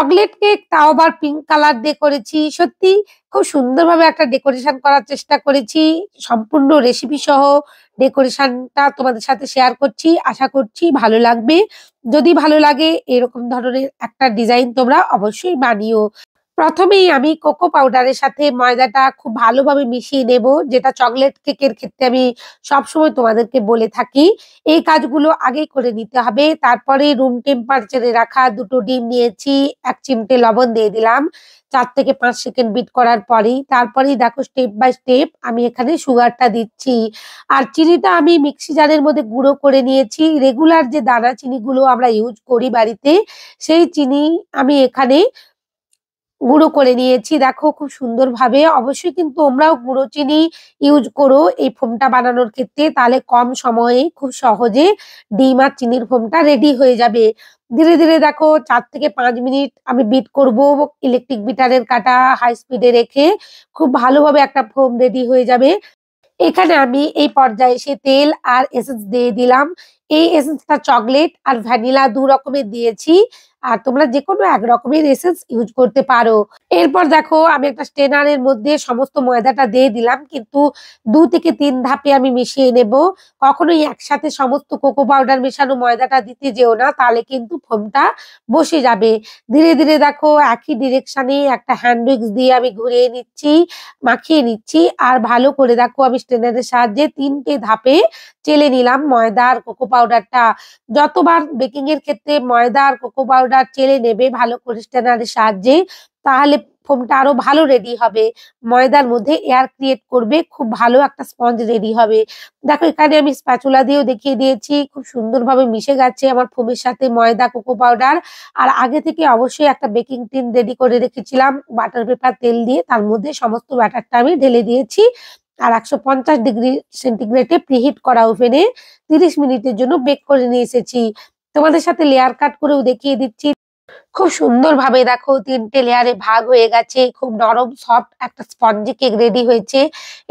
Chocolate cake, তাও আবার pink colour দিয়ে করেছি। সত্যি খুব সুন্দরভাবে একটা ডেকোরেশন করার চেষ্টা করেছি। সম্পূর্ণ রেসিপি সহ ডেকোরেশনটা তোমাদের সাথে শেয়ার করছি। আশা করছি ভালো লাগবে। যদি ভালো লাগে এরকম ধরনের একটা ডিজাইন তোমরা অবশ্যই বানিও। প্রথমেই আমি কোকো পাউডারের সাথে ময়দাটা খুব ভালোভাবে মিশিয়ে নেব, যেটা চকলেট কেকের ক্ষেত্রে আমি সবসময় তোমাদেরকে বলে থাকি। এই কাজগুলো আগেই করে নিতে হবে। তারপরে রুম টেম্পারেচারে রাখা ২ টো ডিম নিয়েছি, ১ চিমটে লবণ দিয়ে দিলাম। ৪ থেকে ৫ সেকেন্ড বিট করার পরেই তারপরেই দেখো স্টেপ বাই স্টেপ আমি এখানে সুগারটা দিচ্ছি। আর চিনিটা আমি মিক্সি জারের মধ্যে গুঁড়ো করে নিয়েছি। রেগুলার যে দানা চিনিগুলো আমরা ইউজ করি বাড়িতে, সেই চিনি আমি এখানে গুঁড়ো করে নিয়েছি। দেখো খুব সুন্দরভাবে। অবশ্যই কিন্তু তোমরাও গুঁড়ো চিনি ইউজ করো এই ফোমটা বানানোর ক্ষেত্রে। তাহলে কম সময়ে খুব সহজে ডিম আর চিনির ফোমটা রেডি হয়ে যাবে। ধীরে, ধীরে দেখো ৪ থেকে ৫ মিনিট আমি বিট করব। ইলেকট্রিক বিটারের কাঁটা হাই স্পিডে রেখে খুব ভালোভাবে একটা ফোম রেডি হয়ে যাবে। এখানে আমি এই পর্যায়ে এসে তেল আর এসেন্স দিয়ে দিলাম। এই এসেন্সটা চকলেট আর ভ্যানিলা ২ রকমের দিয়েছি। আর তোমরা যেকোনো ১ রকমের এসেন্স ইউজ করতে পারো। এরপর দেখো আমি একটা স্ট্রেনারের মধ্যে সমস্ত ময়দাটা দিয়ে দিলাম। কিন্তু ২ থেকে ৩ ধাপে আমি মিশিয়ে নেব। কখনোই একসাথে সমস্ত কোকো পাউডার মেশানো ময়দাটা দিতে যেও না, তাহলে কিন্তু ফোমটা বসে যাবে। ধীরে, ধীরে দেখো একই ডিরেকশনে একটা হ্যান্ড উইক্স দিয়ে আমি ঘুরিয়ে নিচ্ছি, মাখিয়ে নিচ্ছি। আর ভালো করে দেখো আমি স্ট্রেনারের সাহায্যে ৩ টে ধাপে চেলে নিলাম ময়দা আর কোকো পাউডারটা। যতবার বেকিং এর ক্ষেত্রে ময়দা আর কোকো পাউডার চেলে নেবে ভালো করে স্ট্রেনারের সাহায্যে, তাহলে ফোমটা আরো ভালো রেডি হবে। ময়দার মধ্যে এয়ার ক্রিয়েট করবে, খুব ভালো একটা স্পঞ্জ রেডি হবে। দেখো এখানে আমি স্প্যাচুলা দিয়েও দেখিয়ে দিয়েছি। খুব সুন্দরভাবে মিশে গেছে আমার ফোমের সাথে ময়দা, কোকো পাউডার। আর আগে থেকে অবশ্যই একটা বেকিং টিন রেডি করে রেখেছিলাম বাটার পেপার তেল দিয়ে। তার মধ্যে সমস্ত ব্যাটারটা আমি ঢেলে দিয়েছি। আর ১৫০ ডিগ্রি সেন্টিগ্রেডে প্রিহিট করা ওভেনে ৩০ মিনিটের জন্য বেক করে নিয়ে এসেছি। তোমাদের সাথে লেয়ার কাট করেও দেখিয়ে দিচ্ছি। খুব সুন্দরভাবে দেখো ৩ টে লেয়ারে ভাগ হয়ে গেছে। খুব নরম সফট একটা স্পঞ্জি কেক রেডি হয়েছে।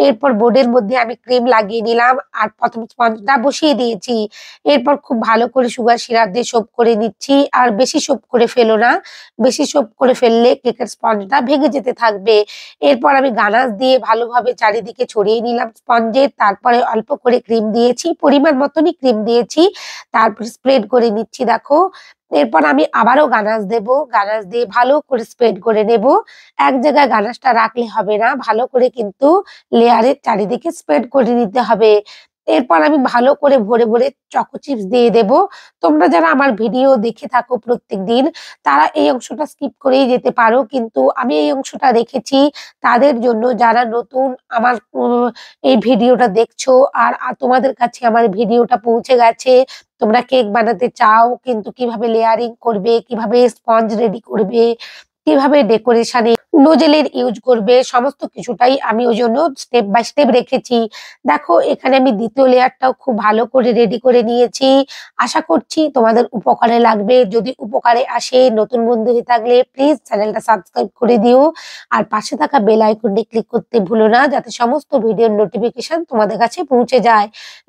এরপর বোর্ডের মধ্যে আমি ক্রিম লাগিয়ে নিলাম আর ১ম স্পঞ্জটা বসিয়ে দিয়েছি। এরপর খুব ভালো করে সুগার সিরাপ দিয়ে সোপ করে নিচ্ছি। আর বেশি সোপ করে ফেলো না। বেশি সোপ করে ফেললে কেকের স্পঞ্জটা ভেঙে যেতে থাকবে। এরপর আমি গানাশ দিয়ে ভালোভাবে চারিদিকে ছড়িয়ে নিলাম স্পঞ্জের। তারপরে অল্প করে ক্রিম দিয়েছি। পরিমাণ মতনই ক্রিম দিয়েছি। তারপর স্প্রেড করে নিচ্ছি দেখো। এরপর আমি আবারও গানাশ দেব। গানাশ দিয়ে ভালো করে স্প্রেড করে নেব। এক জায়গায় গানাশটা রাখলে হবে না। ভালো করে কিন্তু লেয়ারের চারিদিকে স্প্রেড করে নিতে হবে। এরপর আমি ভালো করে ভরে, ভরে চকো চিপস দিয়ে দেব। তোমরা যারা আমার ভিডিও দেখে থাকো প্রত্যেকদিন, তারা এই অংশটা স্কিপ করেই যেতে পারো। কিন্তু আমি এই অংশটা রেখেছি তাদের জন্য যারা নতুন আমার এই ভিডিওটা দেখছো আর তোমাদের কাছে আমার ভিডিওটা পৌঁছে গেছে। তোমরা কেক বানাতে চাও কিন্তু কিভাবে লেয়ারিং করবে, কিভাবে স্পঞ্জ রেডি করবে, কিভাবে ডেকোরেশনে নোজেলের ইউজ করবে, সমস্ত কিছুটাই আমি ওইজন্য স্টেপ বাই স্টেপ রেখেছি। দেখো এখানে আমি ২য় লেয়ারটাও খুব ভালো করে রেডি করে নিয়েছি। আশা করছি তোমাদের উপকারে লাগবে। যদি উপকারে আসে, নতুন বন্ধু হয়ে থাকলে প্লিজ চ্যানেলটা সাবস্ক্রাইব করে দিও। আর পাশে থাকা বেল আইকনটি ক্লিক করতে ভুলো না, যাতে সমস্ত ভিডিওর নোটিফিকেশন তোমাদের কাছে পৌঁছে যায়।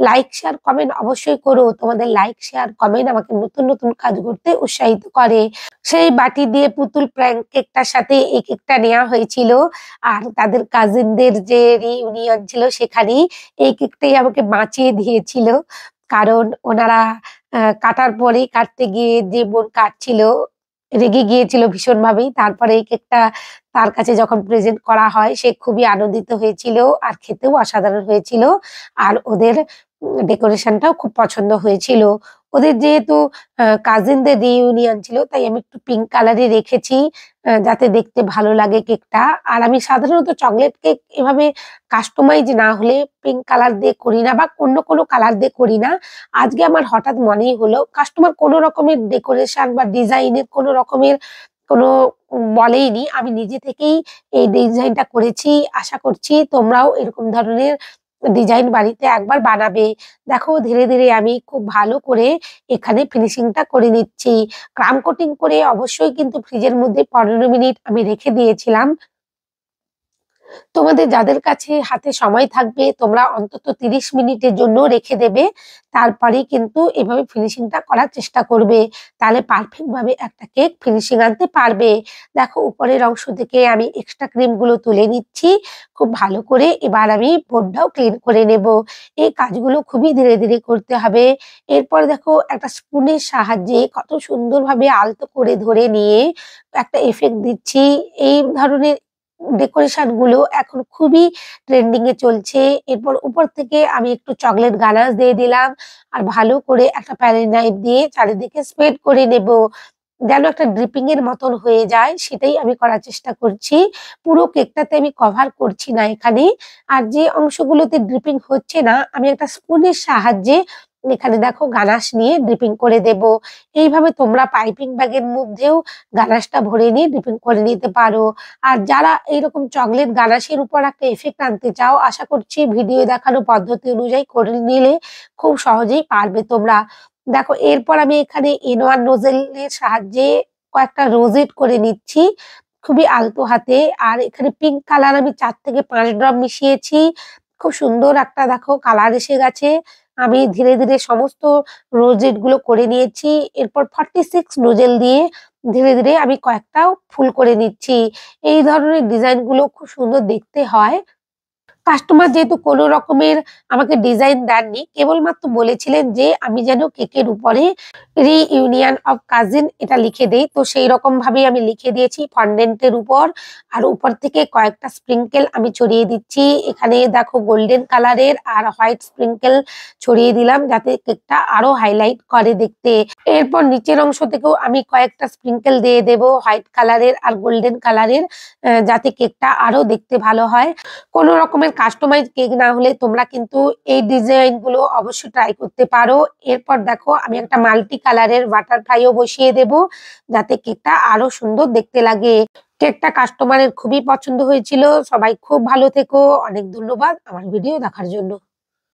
লাইক, শেয়ার, কমেন্ট অবশ্যই করো। তোমাদের লাইক, শেয়ার, কমেন্ট আমাকে নতুন, নতুন কাজ করতে উৎসাহিত করে। সেই বাটি দিয়ে পুতুল প্র্যাঙ্ক কেকটার সাথে এই কেকটা নেওয়া হয়েছিল। আর তাদের কাজিনদের যে রিইউনিয়ন ছিল সেখানেই এই কেকটাই আমাকে বাঁচিয়ে দিয়েছিল। কারণ ওনারা কাটার পরেই কাটতে গিয়ে যে বোন কাটছিল রেগে গিয়েছিল ভীষণভাবেই। তারপরে এই কেকটা তার কাছে যখন প্রেজেন্ট করা হয় সে খুবই আনন্দিত হয়েছিল। আর খেতেও অসাধারণ হয়েছিল। আর ওদের ডেকোরেশনটাও খুব পছন্দ হয়েছিল। ওদের যেহেতু কাজিনদের রিইউনিয়ন ছিল তাই আমি একটু পিঙ্ক কালারই রেখেছি, যাতে দেখতে ভালো লাগে কেকটা। আর আমি সাধারণত চকলেট কেক এভাবে কাস্টমাইজ না হলে পিঙ্ক কালার দিয়ে করি না বা অন্য কোনো কালার দিয়ে করি না। আজকে আমার হঠাৎ মনেই হলো কাস্টমার কোনো রকমের ডেকোরেশন বা ডিজাইনের কোনো রকমের কোনো বলেইনি। আমি নিজে থেকেই এই ডিজাইনটা করেছি। আশা করছি তোমরাও এরকম ধরনের ডিজাইন বাড়িতে একবার বানাবে। দেখো ধীরে, ধীরে আমি খুব ভালো করে এখানে ফিনিশিংটা করে নিচ্ছি। ক্রাম কোটিং করে অবশ্যই কিন্তু ফ্রিজের মধ্যে ১৫ মিনিট আমি রেখে দিয়েছিলাম। তোমাদের যাদের কাছে হাতে সময় থাকবে তোমরা অন্তত 30 মিনিটের জন্য রেখে দেবে। তারপরেই কিন্তু এভাবে ফিনিশিংটা করার চেষ্টা করবে। তাহলে পারফেক্ট ভাবে একটা কেক ফিনিশিং আনতে পারবে। দেখো উপরের অংশ থেকে আমি এক্সট্রা ক্রিম গুলো তুলে নিচ্ছি। খুব ভালো করে এবার আমি বোর্ডটাও ক্লিন করে নেব। এই কাজগুলো খুবই ধীরে ধীরে করতে হবে। এরপর দেখো একটা স্পুনের সাহায্যে কত সুন্দরভাবে আলতো করে ধরে নিয়ে একটা ইফেক্ট দিচ্ছি। এই ধরনের ডেকোরেশন গুলো এখন খুবই ট্রেন্ডিং এ চলছে। এরপর উপর থেকে আমি একটু চকলেট গানাশ দিয়ে দিলাম। আর ভালো করে একটা প্যারেল নাইফ দিয়ে চারিদিকে স্প্রেড করে নেব। যেন একটা ড্রিপিং এর মতন হয়ে যায় সেটাই আমি করার চেষ্টা করছি। পুরো কেকটাতে আমি কভার করছি না এখানে। আর যে অংশগুলোতে ড্রিপিং হচ্ছে না আমি একটা স্পুনের সাহায্যে এখানে দেখো গানাশ নিয়ে ড্রিপিং করে দেব। এইভাবে তোমরা পাইপিং ব্যাগের মধ্যেও গানাশটা ভরে নিয়ে ড্রিপিং করে নিতে পারো। আর যারা এইরকম চকলেট গানাশের উপর একটা ইফেক্ট আনতে চাও আশা করছি ভিডিও দেখানো পদ্ধতি অনুযায়ী করে নিলে খুব সহজেই পারবে তোমরা। দেখো এরপর আমি এখানে ইনওয়ান নোজেল এর সাহায্যে কয়েকটা রোজেট করে নিচ্ছি খুবই আলতো হাতে। আর এখানে পিঙ্ক কালার আমি 4 থেকে 5 ড্রপ মিশিয়েছি। খুব সুন্দর একটা দেখো কালার এসে গেছে। আমি ধীরে ধীরে সমস্ত রোজেট গুলো করে নিয়েছি। এরপর 46 নোজেল দিয়ে ধীরে ধীরে আমি কয়েকটাও ফুল করে নিচ্ছি। এই ধরনের ডিজাইন গুলো খুব সুন্দর দেখতে হয়। কাস্টমার যেহেতু কোনো রকমের আমাকে ডিজাইন দেননি, কেবলমাত্র বলেছিলেন যে আমি যেন কেকের উপরে রিইউনিয়ন অফ কাজিন এটা লিখে দেই। তো সেইরকম ভাবেই আমি লিখে দিয়েছি ফন্ডেন্ট এর উপর। আর উপর থেকে কয়েকটা স্প্রিংকেল আমি ছড়িয়ে দিচ্ছি। এখানে দেখো গোল্ডেন কালারের আর হোয়াইট স্প্রিংকেল ছড়িয়ে দিলাম যাতে কেকটা আরো হাইলাইট করে দেখতে। এরপর নিচের অংশ থেকেও আমি কয়েকটা স্প্রিংকেল দিয়ে দেব হোয়াইট কালারের আর গোল্ডেন কালারের, যাতে কেকটা আরো দেখতে ভালো হয়। কোনো রকমের কাস্টমাইজ কেক না হলে তোমরা কিন্তু এই ডিজাইন গুলো অবশ্যই ট্রাই করতে পারো। এরপর দেখো আমি একটা মাল্টি কালারের বাটারফ্লাইও বসিয়ে দেব যাতে কেকটা আরো সুন্দর দেখতে লাগে। কেকটা কাস্টমারের খুবই পছন্দ হয়েছিল। সবাই খুব ভালো থেকো। অনেক ধন্যবাদ আমার ভিডিও দেখার জন্য।